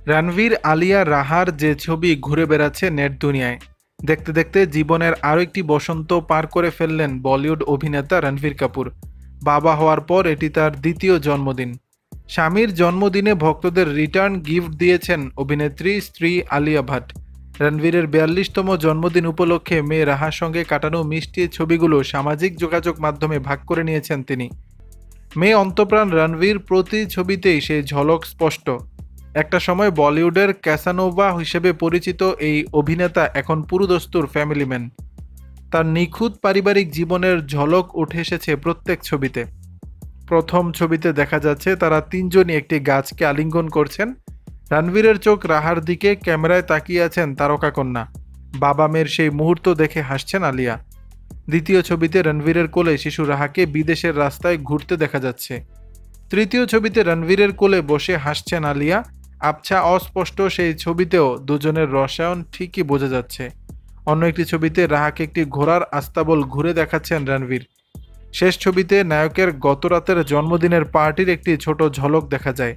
রণবীর, আলিয়া, রাহার যে ছবি ঘুরে বেড়াচ্ছে নেট দুনিয়ায়। দেখতে দেখতে জীবনের আরও একটি বসন্ত পার করে ফেললেন বলিউড অভিনেতা রণবীর কাপুর। বাবা হওয়ার পর এটি তার দ্বিতীয় জন্মদিন। স্বামীর জন্মদিনে ভক্তদের রিটার্ন গিফট দিয়েছেন অভিনেত্রী স্ত্রী আলিয়া ভাট। রণবীরের 42তম জন্মদিন উপলক্ষে মেয়ে রাহার সঙ্গে কাটানো মিষ্টি ছবিগুলো সামাজিক যোগাযোগ মাধ্যমে ভাগ করে নিয়েছেন তিনি। মেয়ে অন্তঃপ্রাণ রণবীর প্রতি ছবিতেই সেই ঝলক স্পষ্ট। একটা সময় বলিউডের ক্যাসানোভা হিসেবে পরিচিত এই অভিনেতা এখন পুরোদস্তুর ফ্যামিলি ম্যান। তার নিখুঁত পারিবারিক জীবনের ঝলক উঠে এসেছে প্রত্যেক ছবিতে। প্রথম ছবিতে দেখা যাচ্ছে তারা তিনজনই একটি গাছকে আলিঙ্গন করছেন। রণবীরের চোখ রাহার দিকে, ক্যামেরায় তাকিয়ে আছেন তারকাকন্যা। বাবা মেয়ের সেই মুহূর্ত দেখে হাসছেন আলিয়া। দ্বিতীয় ছবিতে রণবীরের কোলে শিশু রাহাকে বিদেশের রাস্তায় ঘুরতে দেখা যাচ্ছে। তৃতীয় ছবিতে রণবীরের কোলে বসে হাসছেন আলিয়া। আবছা অস্পষ্ট সেই ছবিতেও দুজনের রসায়ন ঠিকই বোঝা যাচ্ছে। অন্য একটি ছবিতে রাহাকে একটি ঘোড়ার আস্তাবল ঘুরে দেখাচ্ছেন রণবীর। শেষ ছবিতে নায়কের গতরাতের জন্মদিনের পার্টির একটি ছোট ঝলক দেখা যায়।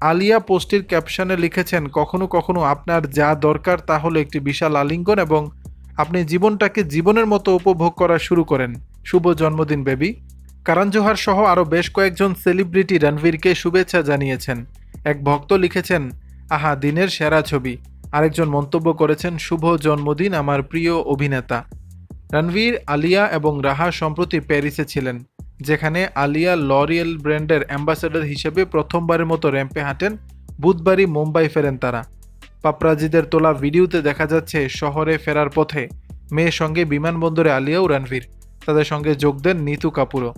আলিয়া পোস্টটির ক্যাপশনে লিখেছেন, কখনো কখনো আপনার যা দরকার তা হলো একটি বিশাল আলিঙ্গন এবং আপনি জীবনটাকে জীবনের মতো উপভোগ করা শুরু করেন। শুভ জন্মদিন বেবি। কারণ জোহার সহ আরও বেশ কয়েকজন সেলিব্রিটি রণবীরকে শুভেচ্ছা জানিয়েছেন। এক ভক্ত লিখেছেন, আহা দিনের সেরা ছবি। আরেকজন মন্তব্য করেছেন, শুভ জন্মদিন আমার প্রিয় অভিনেতা। রণবীর, আলিয়া এবং রাহা সম্প্রতি প্যারিসে ছিলেন, যেখানে আলিয়া লরিয়েল ব্র্যান্ডের অ্যাম্বাসেডর হিসেবে প্রথমবারের মতো র্যাম্পে হাঁটেন। বুধবারই মুম্বাই ফেরেন তারা। পাপরাজিদের তোলা ভিডিওতে দেখা যাচ্ছে শহরে ফেরার পথে মেয়ের সঙ্গে বিমানবন্দরে আলিয়া ও রণবীর। তাদের সঙ্গে যোগ দেন নিতু কাপুরও।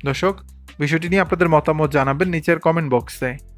দর্শক, বিষয়টি নিয়ে আপনাদের মতামত জানাবেন নিচের কমেন্ট বক্সে।